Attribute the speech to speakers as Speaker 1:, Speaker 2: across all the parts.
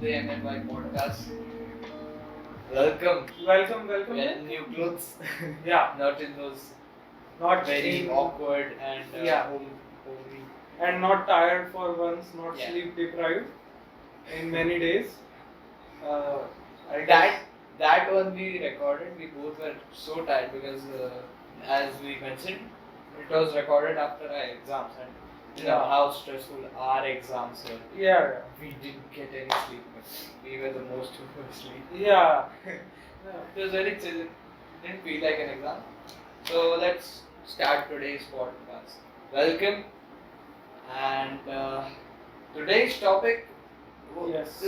Speaker 1: the MNY podcast. Welcome.
Speaker 2: Welcome.
Speaker 1: We are in new clothes.
Speaker 2: Yeah.
Speaker 1: Not in those
Speaker 2: Not
Speaker 1: very awkward and homely.
Speaker 2: And not tired for once, not
Speaker 1: Yeah.
Speaker 2: sleep deprived in many days.
Speaker 1: That one we recorded, we both were so tired because as we mentioned, it was recorded after our exams and you know how stressful our exams were.
Speaker 2: Yeah.
Speaker 1: We didn't get any sleep, but we were the most who were asleep.
Speaker 2: Yeah.
Speaker 1: It was very chill. Didn't feel like an exam. So let's start today's podcast. Welcome. And today's topic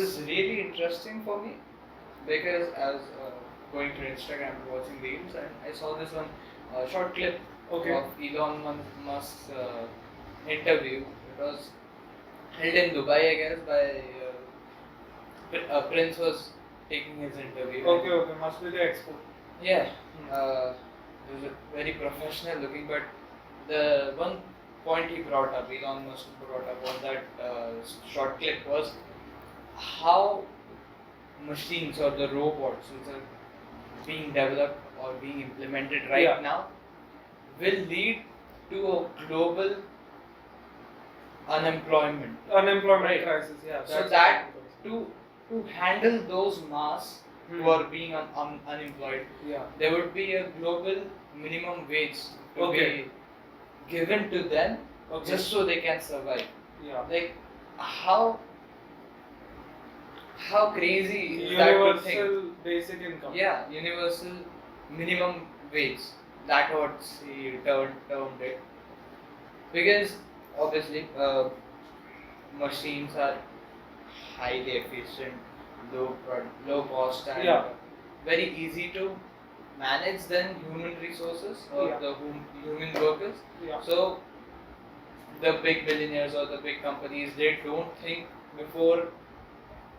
Speaker 1: is really interesting for me because I was going to Instagram watching reels and I saw this one short clip of Elon Musk's interview. It was held in Dubai, I guess, by Prince was taking his interview.
Speaker 2: Okay, must be the expo.
Speaker 1: Yeah, he was very professional looking, but the one point he brought up, Elon Musk brought up on that short clip was how machines or the robots which are being developed or being implemented right now will lead to a global unemployment
Speaker 2: crisis. Yeah.
Speaker 1: So that to handle those mass who are being unemployed, there would be a global minimum wage to be given to them just so they can survive.
Speaker 2: Yeah.
Speaker 1: Like how crazy is
Speaker 2: universal
Speaker 1: that to think?
Speaker 2: Basic income.
Speaker 1: Yeah, universal minimum wage. That's what he termed it. Because obviously machines are highly efficient, low cost and very easy to manage than human resources or the human workers.
Speaker 2: Yeah.
Speaker 1: So the big billionaires or the big companies, they don't think before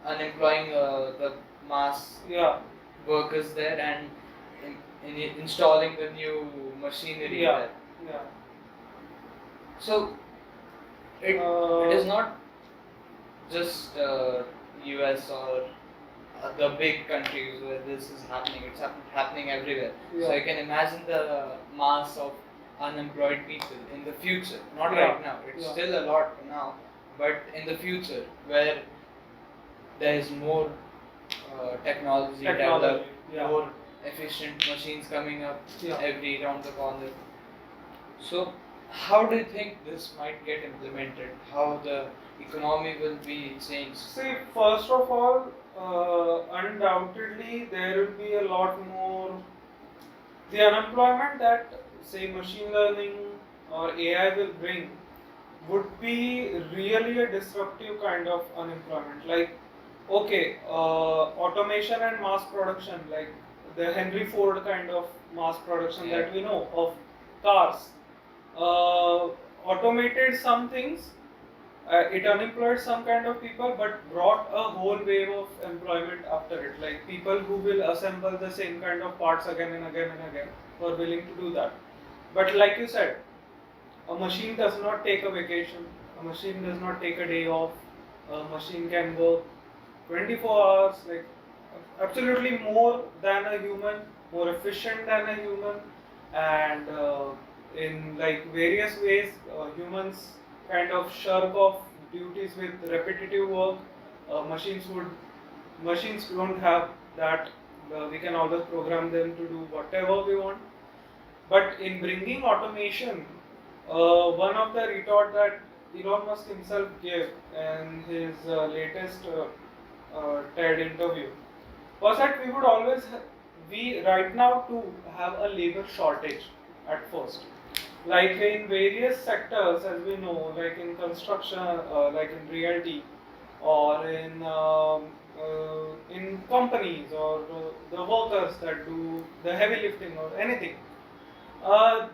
Speaker 1: unemploying the mass workers there and installing the new machinery there.
Speaker 2: Yeah.
Speaker 1: So it is not just US or the big countries where this is happening. It's happening everywhere.
Speaker 2: Yeah.
Speaker 1: So you can imagine the mass of unemployed people in the future. Not right now. It's still a lot now, but in the future where there is more technology developed, more efficient machines coming up every round the corner. So how do you think this might get implemented? How the economy will be changed?
Speaker 2: See, first of all, undoubtedly there will be a lot more. The unemployment that, say, machine learning or AI will bring would be really a disruptive kind of unemployment. Like, automation and mass production, like the Henry Ford kind of mass production that we know of cars. Automated some things, it unemployed some kind of people, but brought a whole wave of employment after it. Like people who will assemble the same kind of parts again and again and again were willing to do that. But like you said, a machine does not take a vacation, a machine does not take a day off, a machine can work 24 hours, like absolutely more than a human, more efficient than a human, and in like various ways humans kind of shirk off duties with repetitive work. Machines don't have that. We can always program them to do whatever we want. But in bringing automation, one of the retort that Elon Musk himself gave in his latest TED interview was that we would always right now to have a labor shortage at first. Like in various sectors, as we know, like in construction, like in realty, or in companies, or the workers that do the heavy lifting or anything,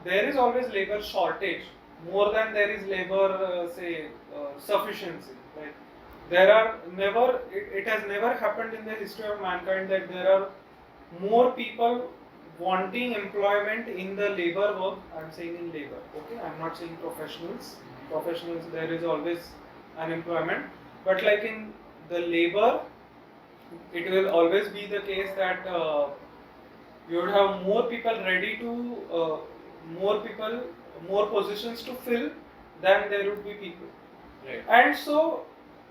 Speaker 2: there is always labor shortage more than there is labor, sufficiency. Like there are never, it has never happened in the history of mankind that there are more people wanting employment in the labor work. I'm saying in labor, okay? I'm not saying professionals. Professionals, there is always unemployment. But like in the labor, it will always be the case that you would have more people ready to, more positions to fill than there would be people.
Speaker 1: Right.
Speaker 2: And so,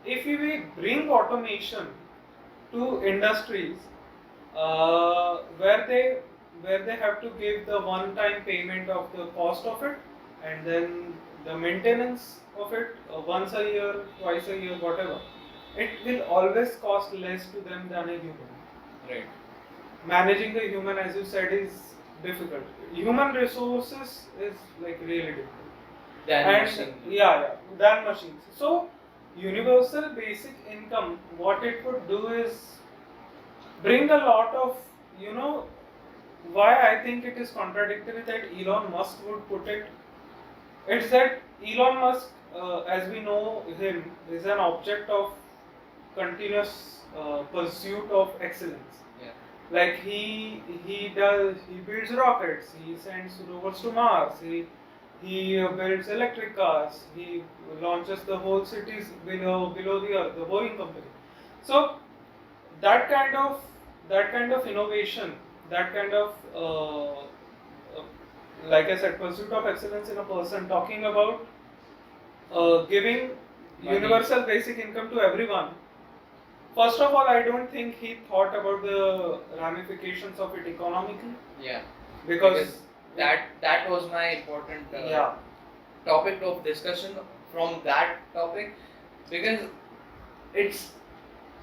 Speaker 2: if we bring automation to industries where they have to give the one-time payment of the cost of it, and then the maintenance of it once a year, twice a year, whatever, it will always cost less to them than a human.
Speaker 1: Right.
Speaker 2: Managing the human, as you said, is difficult. Human resources is like really difficult.
Speaker 1: Than machine.
Speaker 2: Yeah, than machines. So, universal basic income, what it would do is bring a lot of, why I think it is contradictory that Elon Musk would put it. It's that Elon Musk, as we know him, is an object of continuous pursuit of excellence.
Speaker 1: Yeah.
Speaker 2: Like he builds rockets, he sends rovers to Mars, he builds electric cars, he launches the whole cities below the earth, the Boeing company. So that kind of innovation, that kind of like I said, pursuit of excellence in a person, talking about giving
Speaker 1: Money.
Speaker 2: universal basic income to everyone. First of all, I don't think he thought about the ramifications of it economically.
Speaker 1: Yeah.
Speaker 2: Because
Speaker 1: that was my important topic of discussion from that topic, because it's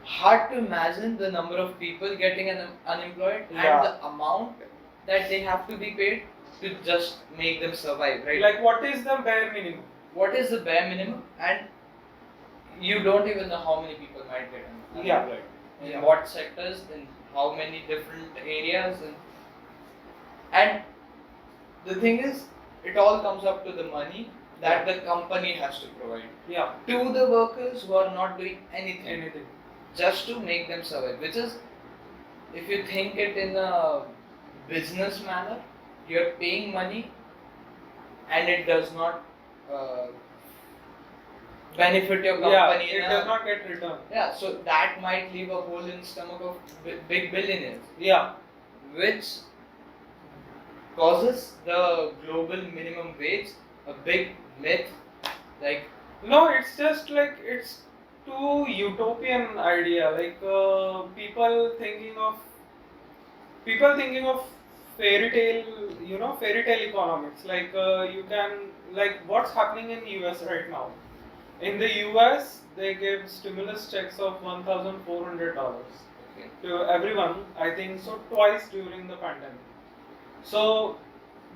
Speaker 1: hard to imagine the number of people getting unemployed and the amount that they have to be paid to just make them survive, right?
Speaker 2: Like, what is the bare minimum?
Speaker 1: What is the bare minimum? And you don't even know how many people might get unemployed. In what sectors, in how many different areas, and the thing is, it all comes up to the money that the company has to provide to the workers who are not doing anything just to make them survive. Which is, if you think it in a business manner, you're paying money and it does not benefit your company.
Speaker 2: It does not get returned.
Speaker 1: Yeah, so that might leave a hole in the stomach of big billionaires.
Speaker 2: Yeah.
Speaker 1: Which causes the global minimum wage a big myth. Like,
Speaker 2: no, it's just like, it's too utopian idea. Like people thinking of fairy tale economics. Like you can, like what's happening in US right now. In the US, they give stimulus checks of $1,400 to everyone. I think so, twice during the pandemic. So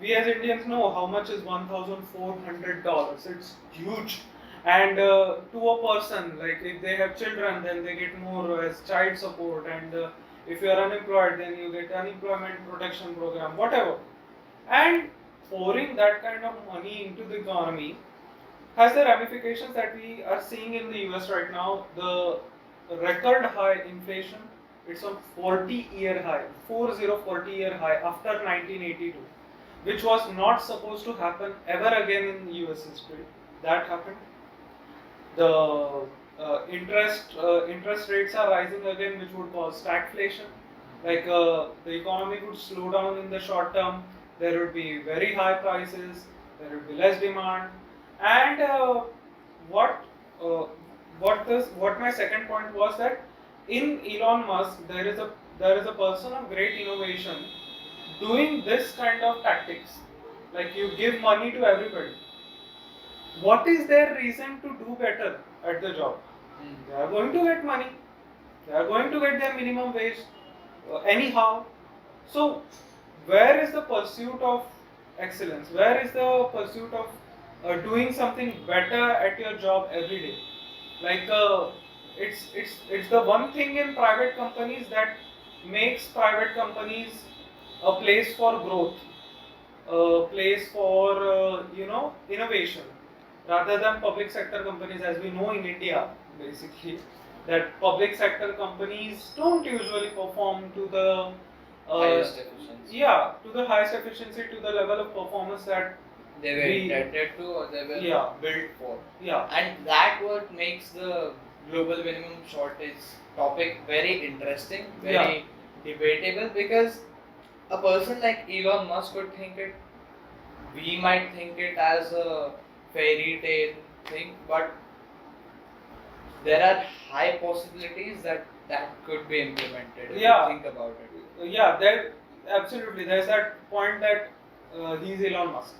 Speaker 2: we as Indians know how much is $1,400. It's huge. And to a person, like if they have children, then they get more as child support, and if you are unemployed, then you get unemployment protection program, whatever. And pouring that kind of money into the economy has the ramifications that we are seeing in the US right now. The record high inflation, it's on 40-year high, 40-year high after 1982, which was not supposed to happen ever again in US history. That happened. The interest rates are rising again, which would cause stagflation. Like the economy would slow down in the short term. There would be very high prices. There would be less demand. And what my second point was that in Elon Musk there is a person of great innovation doing this kind of tactics. Like you give money to everybody. What is their reason to do better at the job? They are going to get money. They are going to get their minimum wage anyhow. So where is the pursuit of excellence? Where is the pursuit of doing something better at your job every day? Like it's the one thing in private companies that makes private companies a place for growth, a place for innovation, rather than public sector companies, as we know in India, basically, that public sector companies don't usually perform to the
Speaker 1: highest efficiency.
Speaker 2: Yeah, to the highest efficiency, to the level of performance that
Speaker 1: they were intended to, or they were built for.
Speaker 2: Yeah.
Speaker 1: And that what makes the global minimum shortage topic very interesting, very debatable, because a person like Elon Musk would think it, we might think it as a fairy tale thing, but there are high possibilities that could be implemented if you think about it.
Speaker 2: Yeah, there absolutely. There's that point that he's Elon Musk.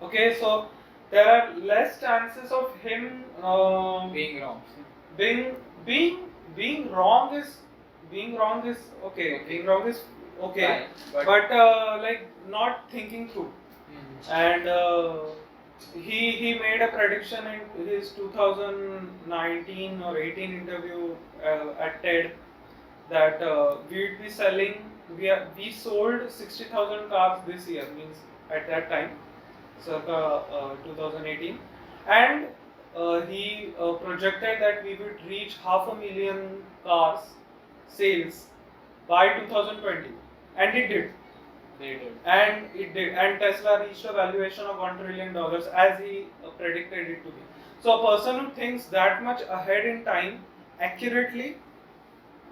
Speaker 2: Okay, so there are less chances of him
Speaker 1: Being wrong.
Speaker 2: being being being wrong is okay. Being wrong is okay,
Speaker 1: Fine,
Speaker 2: but like not thinking through. And he made a prediction in his 2019 or 18 interview at TED that we'd be selling. We sold 60,000 cars this year, means at that time, circa 2018, and he projected that we would reach 500,000 cars sales by 2020, and it did.
Speaker 1: They did.
Speaker 2: And it did. And Tesla reached a valuation of $1 trillion as he predicted it to be. So a person who thinks that much ahead in time accurately,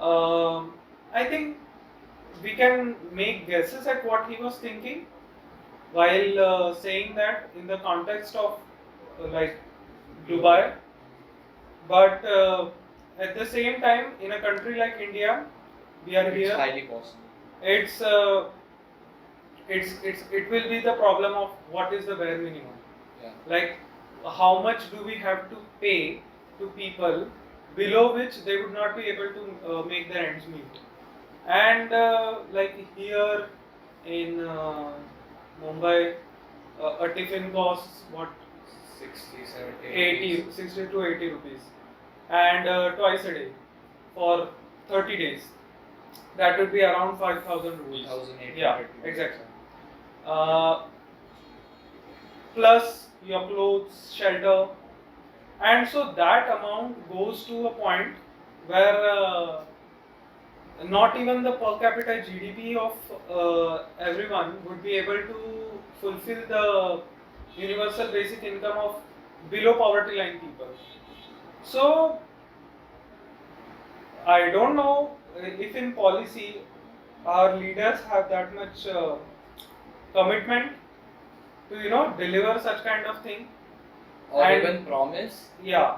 Speaker 2: I think we can make guesses at what he was thinking while saying that in the context of like Dubai. But at the same time, in a country like India, we are here.
Speaker 1: It's highly possible.
Speaker 2: It will be the problem of what is the bare minimum.
Speaker 1: Yeah.
Speaker 2: Like how much do we have to pay to people below which they would not be able to make their ends meet. And like here in Mumbai, a tiffin costs what? 60 to 80 rupees, and twice a day for 30 days. That would be around 5,000 rupees.
Speaker 1: 2,800.
Speaker 2: Yeah, exactly. Plus your clothes, shelter, and so that amount goes to a point where not even the per capita GDP of everyone would be able to fulfill the universal basic income of below poverty line people. So I don't know if in policy our leaders have that much commitment to deliver such kind of thing,
Speaker 1: or
Speaker 2: and
Speaker 1: even promise.
Speaker 2: Yeah.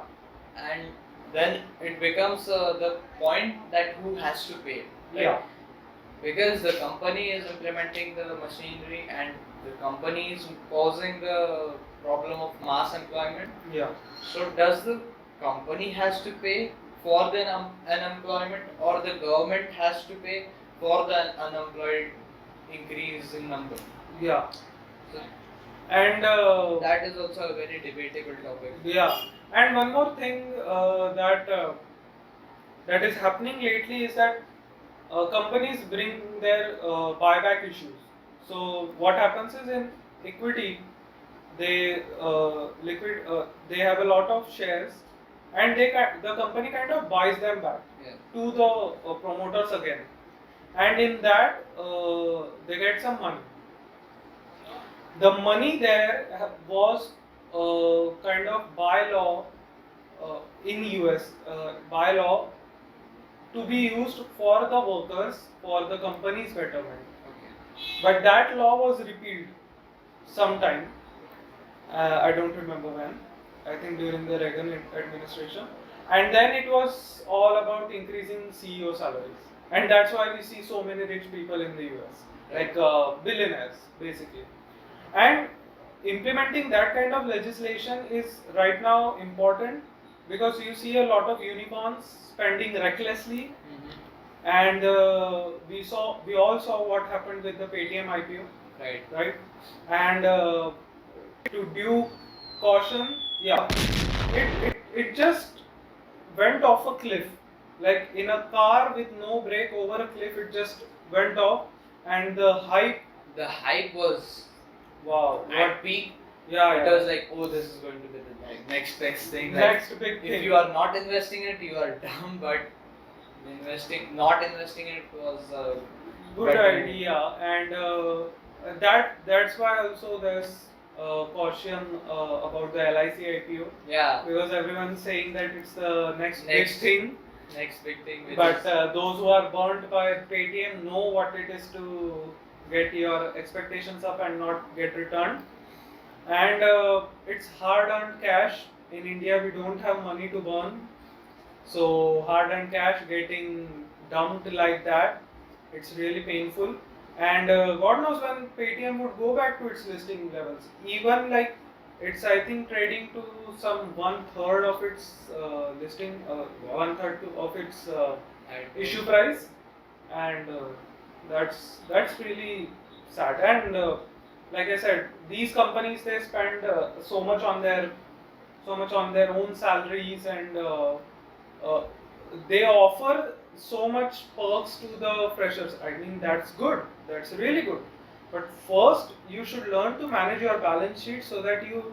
Speaker 1: And then it becomes the point that who has to pay. Right?
Speaker 2: Yeah.
Speaker 1: Because the company is implementing the machinery and the company is causing the problem of mass employment.
Speaker 2: Yeah.
Speaker 1: So does the company has to pay for the unemployment, or the government has to pay for the unemployed increase in number?
Speaker 2: Yeah.
Speaker 1: So
Speaker 2: And
Speaker 1: that is also a very debatable topic.
Speaker 2: yeah. And one more thing that is happening lately is that companies bring their buyback issues. So what happens is in equity, they they have a lot of shares, and the company kind of buys them back to the promoters again, and in that they get some money. The money there was kind of by law in US by law to be used for the workers for the company's betterment.
Speaker 1: Okay.
Speaker 2: But that law was repealed sometime. I don't remember when. I think during the Reagan administration. And then it was all about increasing CEO salaries. And that's why we see so many rich people in the US, like billionaires basically. And implementing that kind of legislation is right now important because you see a lot of unicorns spending recklessly. And we all saw what happened with the PayTm IPO. Right. And to due caution, yeah, it just went off a cliff. Like in a car with no brake over a cliff, it just went off, and the hype.
Speaker 1: The hype was
Speaker 2: Wow.
Speaker 1: at peak.
Speaker 2: Yeah.
Speaker 1: It was like, oh, this is going to be the next best thing.
Speaker 2: Next big thing.
Speaker 1: If you are not investing in it, you are dumb. But not investing in it was a
Speaker 2: good idea, and that's why also there's caution about the LIC IPO.
Speaker 1: Yeah.
Speaker 2: Because everyone's saying that it's the next big
Speaker 1: Next
Speaker 2: thing.
Speaker 1: Next big thing.
Speaker 2: But those who are burnt by PayTm know what it is to get your expectations up and not get returned. And it's hard-earned cash. In India, we don't have money to burn. So hard-earned cash getting dumped like that, it's really painful. And God knows when PayTm would go back to its listing levels. Even like it's, I think, trading to some 1/3 of its listing, 1/3 of its issue price, and that's really sad. And like I said, these companies, they spend so much on their own salaries, and they offer so much perks to the freshers. I mean, that's good. That's really good. But first, you should learn to manage your balance sheet so that you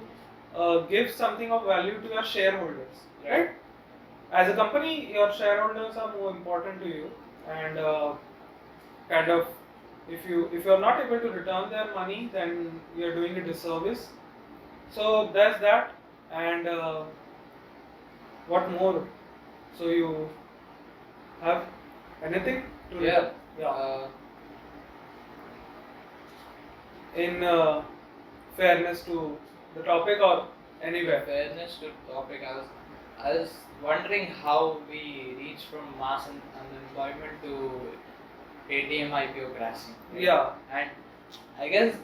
Speaker 2: give something of value to your shareholders, right? As a company, your shareholders are more important to you, and kind of, if you're not able to return their money, then you're doing a disservice. So there's that. And what more? So you have anything to
Speaker 1: Yeah.
Speaker 2: In fairness to the topic, or anywhere?
Speaker 1: Fairness to topic, I was wondering how we reach from mass unemployment to PayTm IPO crashing.
Speaker 2: Yeah.
Speaker 1: And I guess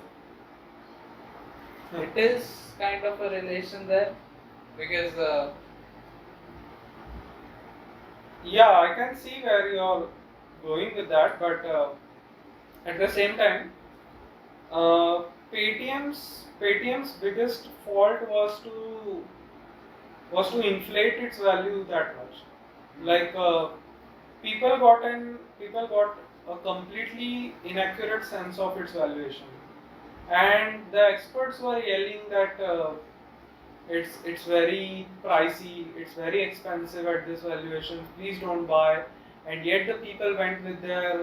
Speaker 1: it is kind of a relation there, because
Speaker 2: yeah, I can see where you're going with that, but at the same time, PayTm's biggest fault was to inflate its value that much. Like people got a completely inaccurate sense of its valuation, and the experts were yelling that it's very pricey, it's very expensive at this valuation, please don't buy. And yet the people went with their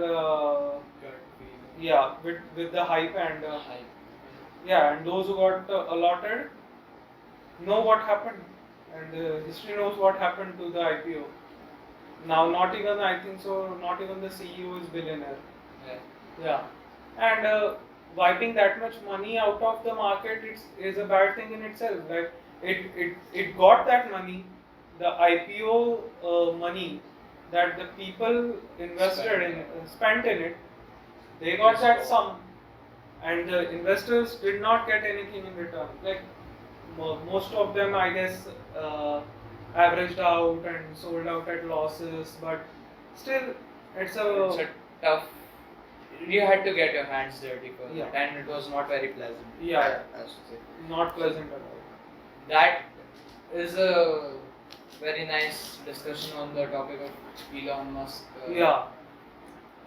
Speaker 2: with the hype, and and those who got allotted know what happened, and history knows what happened to the IPO. Now, not even, I think so, not even the CEO is billionaire. Yeah. And wiping that much money out of the market is a bad thing in itself. Like it got that money, the IPO money that the people invested spent in it. They got that sum, and the investors did not get anything in return. Like most of them, I guess, averaged out and sold out at losses, but still, it's a
Speaker 1: tough. You had to get your hands dirty for
Speaker 2: Yeah.
Speaker 1: it, and it was not very pleasant.
Speaker 2: Yeah.
Speaker 1: I should say.
Speaker 2: not pleasant at all.
Speaker 1: That is a very nice discussion on the topic of Elon Musk.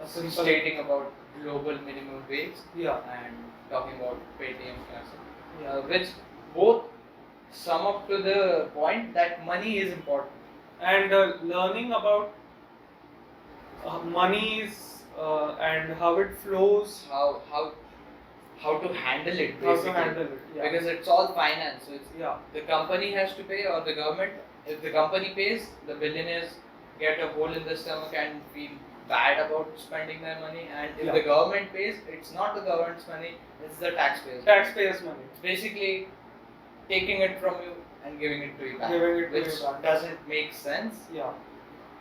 Speaker 1: Stating about global minimum wage and talking about PayTm classic, which both sum up to the point that money is important.
Speaker 2: And learning about money is and how it flows,
Speaker 1: how to handle it, basically.
Speaker 2: how to handle it. Yeah.
Speaker 1: Because it's all finance. So it's
Speaker 2: Yeah.
Speaker 1: the company has to pay, or the government. If the company pays, the billionaires get a hole in the stomach and feel bad about spending their money. And if the government pays, it's not the government's money, it's the taxpayers.
Speaker 2: Taxpayers' money.
Speaker 1: It's basically taking it from you and giving it to you back,
Speaker 2: Giving it to
Speaker 1: which
Speaker 2: you back.
Speaker 1: doesn't make sense.
Speaker 2: Yeah.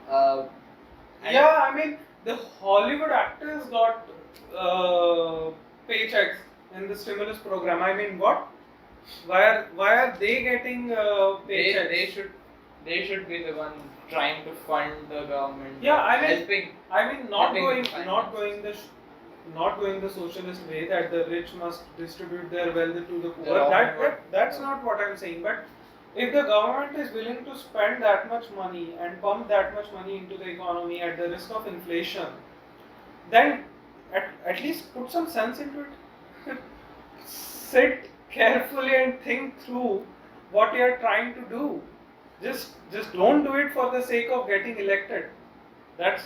Speaker 1: And
Speaker 2: Yeah, I mean, the Hollywood actors got paychecks in the stimulus program. I mean, what? Why are they getting paychecks?
Speaker 1: They should be the one trying to fund the government.
Speaker 2: Yeah, I mean,
Speaker 1: helping.
Speaker 2: not
Speaker 1: helping
Speaker 2: going the socialist way that the rich must distribute their wealth to the poor.
Speaker 1: The
Speaker 2: That's not what I'm saying. But if the government is willing to spend that much money and pump that much money into the economy at the risk of inflation, then at least put some sense into it. Sit carefully and think through what you are trying to do. Just don't do it for the sake of getting elected. That's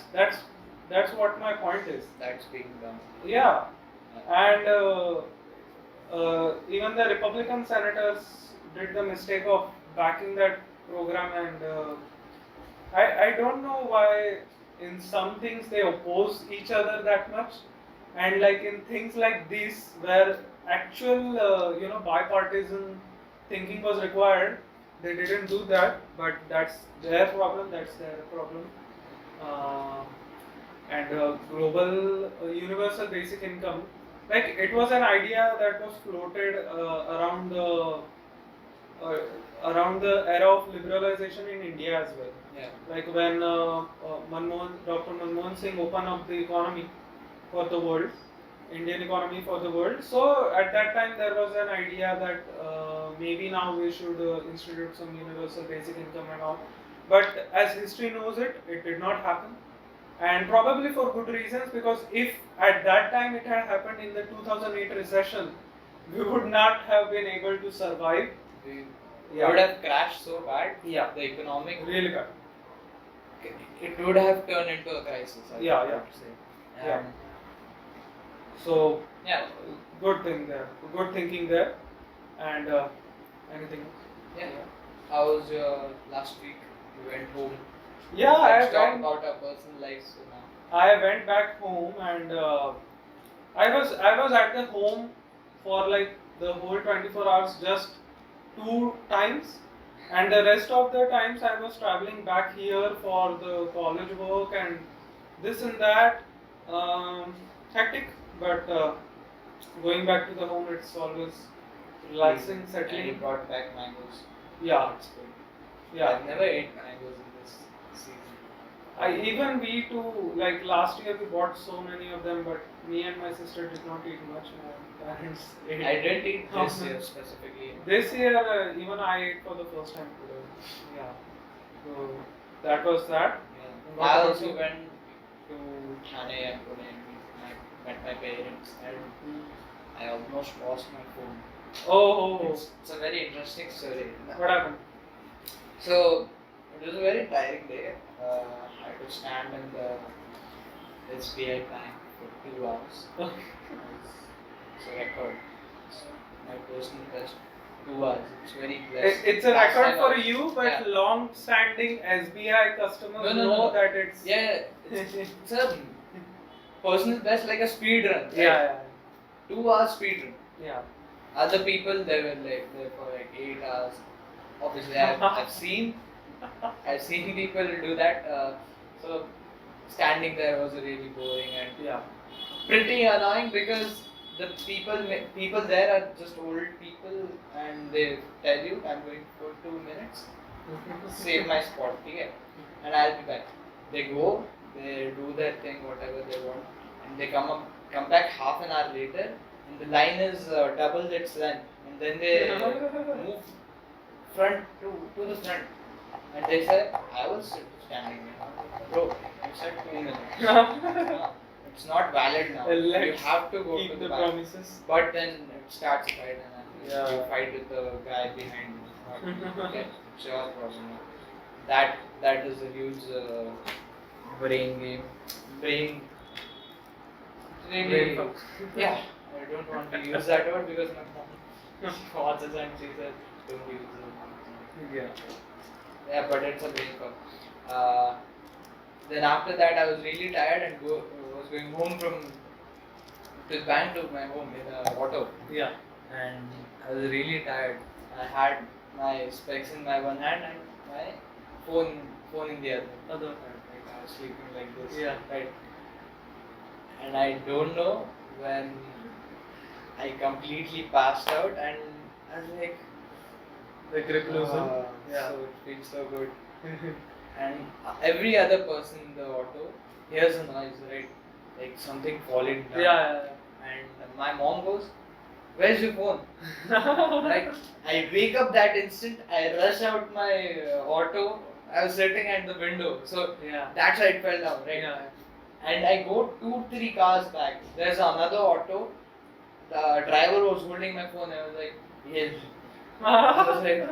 Speaker 2: what my point is.
Speaker 1: That's being done.
Speaker 2: Yeah, and even the Republican senators did the mistake of backing that program, and I don't know why in some things they oppose each other that much, and like in things like this where actual bipartisan thinking was required, they didn't do that. But that's their problem. That's their problem. Uh, and global universal basic income, like it was an idea that was floated uh, around the era of liberalization in India as well.
Speaker 1: Yeah.
Speaker 2: Like when Dr. Manmohan Singh opened up the economy for the world, Indian economy for the world. So at that time there was an idea that maybe now we should institute some universal basic income and all. But as history knows it, it did not happen. And probably for good reasons, because if at that time it had happened in the 2008 recession, we would not have been able to survive.
Speaker 1: We
Speaker 2: Yeah.
Speaker 1: would have crashed so bad.
Speaker 2: Yeah.
Speaker 1: The economic.
Speaker 2: Really bad.
Speaker 1: It would have turned into a crisis. I
Speaker 2: Yeah,
Speaker 1: would say.
Speaker 2: Yeah. So
Speaker 1: Yeah.
Speaker 2: good thing there, good thinking there, and anything else?
Speaker 1: Yeah. How was your last week? You went home.
Speaker 2: Yeah,
Speaker 1: Let's talk about our personal lives now.
Speaker 2: I went back home, and I was at the home for like the whole 24 hours just 2 times, and the rest of the times I was traveling back here for the college work and this and that. Hectic, but going back to the home, it's always relaxing,
Speaker 1: And you
Speaker 2: settling.
Speaker 1: brought back mangoes.
Speaker 2: Yeah,
Speaker 1: That's good.
Speaker 2: yeah.
Speaker 1: I've never ate mangoes in this season.
Speaker 2: Even we too, like last year we bought so many of them, but me and my sister did not eat much. My parents ate.
Speaker 1: I didn't eat this year specifically.
Speaker 2: This year, even I ate for the first time today. Yeah. So that was that.
Speaker 1: Yeah.
Speaker 2: What
Speaker 1: I
Speaker 2: about
Speaker 1: also
Speaker 2: you?
Speaker 1: went to Thane and Pune and met my parents, and I almost lost my phone.
Speaker 2: Oh,
Speaker 1: It's a very interesting story.
Speaker 2: what happened?
Speaker 1: So it was a very tiring day. I had to stand in the SBI bank for 2 hours. It's a record. It's my personal best 2 hours. It's very blessed.
Speaker 2: It's a
Speaker 1: Last
Speaker 2: record
Speaker 1: time
Speaker 2: for
Speaker 1: I was-
Speaker 2: you, but
Speaker 1: yeah.
Speaker 2: long-standing SBI customers
Speaker 1: No.
Speaker 2: know that it's
Speaker 1: Yeah, it's a personal best, like a speed run. Right?
Speaker 2: yeah,
Speaker 1: 2 hours speed run.
Speaker 2: yeah.
Speaker 1: Other people, they were like there for like 8 hours. Obviously, I've seen people do that. So standing there was really boring and
Speaker 2: Yeah.
Speaker 1: pretty annoying, because the people there are just old people, and they tell you, I'm going for 2 minutes, save my spot, okay? And I'll be back. They go, they do their thing, whatever they want, and they come back half an hour later, and the line is double its length, and then they move front to the front, and they say, I was standing here. Bro, you said 2 minutes. No, it's not valid now. You have to go
Speaker 2: Keep
Speaker 1: to
Speaker 2: the
Speaker 1: back.
Speaker 2: promises.
Speaker 1: But then it starts a fight, and
Speaker 2: Yeah.
Speaker 1: you fight with the guy behind you. Okay, it's your problem. That is a huge brain game. Brain. Really.
Speaker 2: Brain fuck.
Speaker 1: Yeah, I don't want to use that word because my mom watches and she said don't use it.
Speaker 2: Yeah.
Speaker 1: Yeah, but it's a brain fuck. Then after that, I was really tired and was going home from the bank to my home in an auto.
Speaker 2: Yeah.
Speaker 1: And I was really tired. I had my specs in my one hand and my phone in the other.
Speaker 2: Other.
Speaker 1: Like I was sleeping like this.
Speaker 2: Yeah.
Speaker 1: Right. And I don't know when I completely passed out, and I was like,
Speaker 2: The grip loosened. Yeah.
Speaker 1: so it feels so good. And every other person in the auto hears a noise, right? Like something falling down.
Speaker 2: Yeah.
Speaker 1: And my mom goes, where's your phone? Like, I wake up that instant, I rush out my auto, I was sitting at the window, so
Speaker 2: Yeah.
Speaker 1: that's why it fell down, right?
Speaker 2: Yeah.
Speaker 1: And I go 2-3 cars back, there's another auto, the driver was holding my phone, I was like, yes. I was like,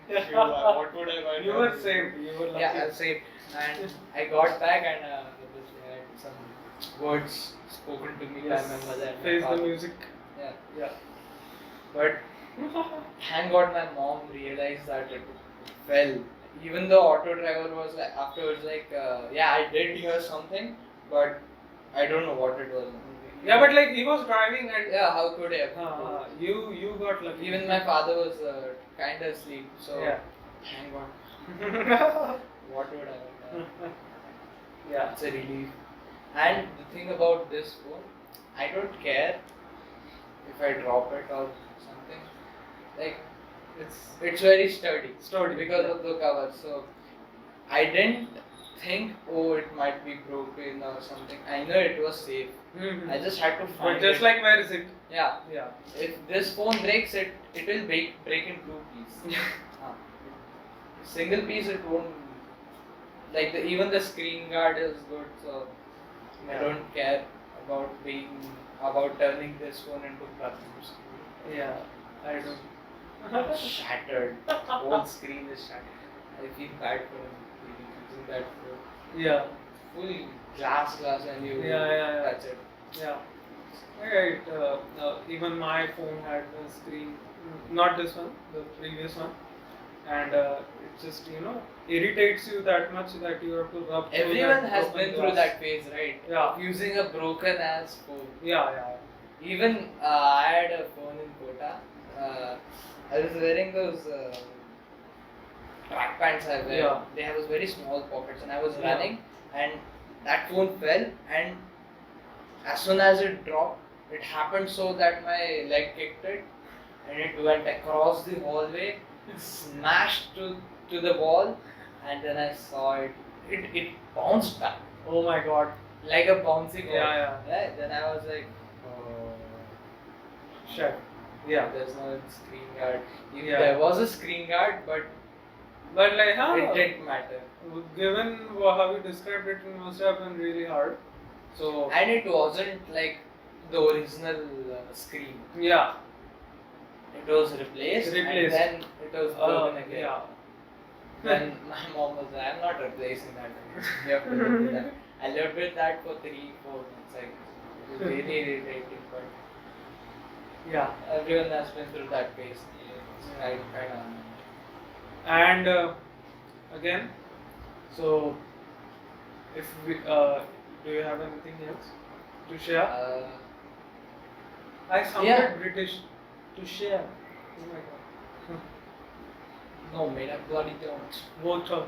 Speaker 1: thank you, what would I want?
Speaker 2: You were safe. You were lucky.
Speaker 1: Yeah, I was safe. And I got back, and obviously I had some words spoken to me by my mother and my
Speaker 2: Face the
Speaker 1: father.
Speaker 2: music.
Speaker 1: Yeah.
Speaker 2: Yeah.
Speaker 1: But thank God my mom realized that it fell. Even the auto driver was like afterwards like, yeah, I did hear something, but I don't know what it was.
Speaker 2: Yeah, but like he was driving and
Speaker 1: Yeah, how could I?
Speaker 2: you got lucky.
Speaker 1: Even my father was kind of asleep, so
Speaker 2: Yeah.
Speaker 1: thank God. What would I have done?
Speaker 2: Yeah.
Speaker 1: It's a relief. And the thing about this phone, I don't care if I drop it or something. Like it's very sturdy.
Speaker 2: Sturdy,
Speaker 1: Because
Speaker 2: yeah.
Speaker 1: of the cover. So I didn't think, oh, it might be broken or something. I know it was safe.
Speaker 2: Mhm.
Speaker 1: I just had to
Speaker 2: But
Speaker 1: find
Speaker 2: just
Speaker 1: it.
Speaker 2: like where is it?
Speaker 1: Yeah.
Speaker 2: Yeah.
Speaker 1: If this phone breaks, it will break in two pieces. Single piece it won't. Like even the screen guard is good, so I
Speaker 2: Yeah.
Speaker 1: don't care about turning this phone into plastic.
Speaker 2: Yeah. I don't.
Speaker 1: It's shattered. Whole screen is shattered. I feel bad for him using that phone.
Speaker 2: Yeah.
Speaker 1: Full glass and you
Speaker 2: Yeah.
Speaker 1: touch it.
Speaker 2: Yeah. Right. Even my phone had a screen, not this one, the previous one, and it just irritates you that much that you have to rub. through
Speaker 1: Everyone
Speaker 2: that
Speaker 1: has
Speaker 2: broken
Speaker 1: been through
Speaker 2: glass.
Speaker 1: that phase, right?
Speaker 2: Yeah.
Speaker 1: Using a broken ass phone.
Speaker 2: Yeah.
Speaker 1: Even I had a phone in Kota. I was wearing those track pants I wear.
Speaker 2: Yeah.
Speaker 1: They have those very small pockets, and I was
Speaker 2: Yeah.
Speaker 1: running, and that phone fell, and as soon as it dropped, it happened so that my leg kicked it, and it went across the hallway, smashed to the wall, and then I saw it. It bounced back
Speaker 2: Oh my God.
Speaker 1: like a bouncy ball.
Speaker 2: Yeah.
Speaker 1: Right? Then I was like, oh.
Speaker 2: Shit. Yeah.
Speaker 1: There's no screen guard.
Speaker 2: Yeah.
Speaker 1: There was a screen guard, but
Speaker 2: But like,
Speaker 1: it didn't matter.
Speaker 2: given how you described it, it must have been really hard. So
Speaker 1: And it wasn't like the original screen.
Speaker 2: yeah.
Speaker 1: It was replaced, and
Speaker 2: Replaced.
Speaker 1: then it was broken again.
Speaker 2: Yeah.
Speaker 1: Then my mom was like, I'm not replacing that again. You have to live with that. I lived with that for 3-4 months. Like, it was really irritating, but
Speaker 2: Yeah.
Speaker 1: everyone has been through that phase. I kind of.
Speaker 2: And again, so if we do you have anything else to share? I sounded
Speaker 1: yeah.
Speaker 2: British. To share. Oh my God.
Speaker 1: No, mate, I bloody don't.
Speaker 2: Water.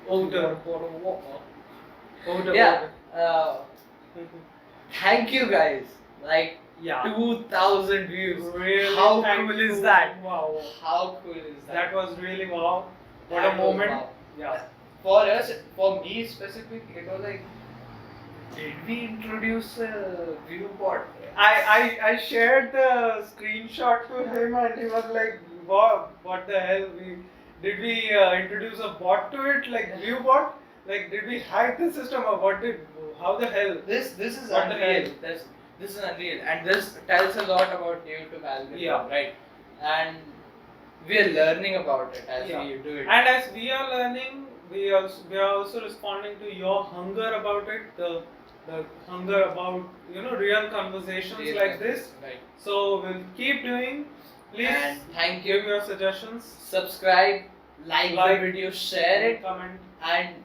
Speaker 2: Odor.
Speaker 1: Bottle of water.
Speaker 2: Odor.
Speaker 1: Yeah.
Speaker 2: Odor.
Speaker 1: Thank you guys. Like
Speaker 2: Yeah.
Speaker 1: 2,000 views.
Speaker 2: Really,
Speaker 1: How
Speaker 2: thank
Speaker 1: cool
Speaker 2: you.
Speaker 1: is that?
Speaker 2: Wow.
Speaker 1: How cool is that?
Speaker 2: That was really wow. What
Speaker 1: That
Speaker 2: a
Speaker 1: was
Speaker 2: moment.
Speaker 1: wow.
Speaker 2: Yeah.
Speaker 1: For us, for me specifically, it was like, did we introduce a viewport?
Speaker 2: I shared the screenshot to him and he was like, wow, what the hell? Did we introduce a bot to it, like view bot? Like, did we hack the system or how the hell?
Speaker 1: This is
Speaker 2: What the
Speaker 1: unreal.
Speaker 2: hell?
Speaker 1: This is unreal, and this tells a lot about YouTube algorithm,
Speaker 2: Yeah.
Speaker 1: right? And we are learning about it as
Speaker 2: Yeah.
Speaker 1: we do it.
Speaker 2: And as we are learning, we are also responding to your hunger about it, the hunger about real conversations
Speaker 1: Real
Speaker 2: like this.
Speaker 1: Right.
Speaker 2: So we'll keep doing. Please
Speaker 1: And thank
Speaker 2: give
Speaker 1: you.
Speaker 2: your suggestions,
Speaker 1: Subscribe, like the video, share it,
Speaker 2: comment.
Speaker 1: and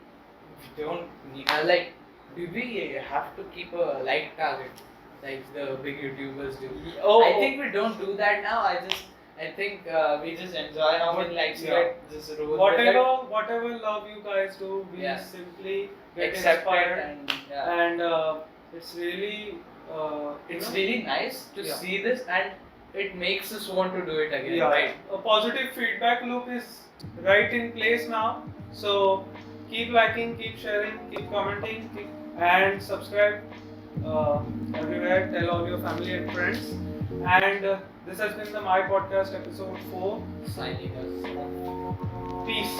Speaker 1: we don't need, do we have to keep a like target like the big YouTubers do? I think we don't do that now. I think we just enjoy how many likes we
Speaker 2: Yeah.
Speaker 1: get. Just roll with it.
Speaker 2: Whatever love you guys do, we
Speaker 1: Yeah.
Speaker 2: simply get
Speaker 1: Accept it,
Speaker 2: inspired,
Speaker 1: and yeah.
Speaker 2: and it's really
Speaker 1: It's really nice to
Speaker 2: Yeah.
Speaker 1: see this, and it makes us want to do it again,
Speaker 2: yeah,
Speaker 1: right?
Speaker 2: a positive feedback loop is right in place now. So keep liking, keep sharing, keep commenting, and subscribe everywhere. Tell all your family and friends. And this has been the My Podcast episode 4.
Speaker 1: Signing us off.
Speaker 2: Peace.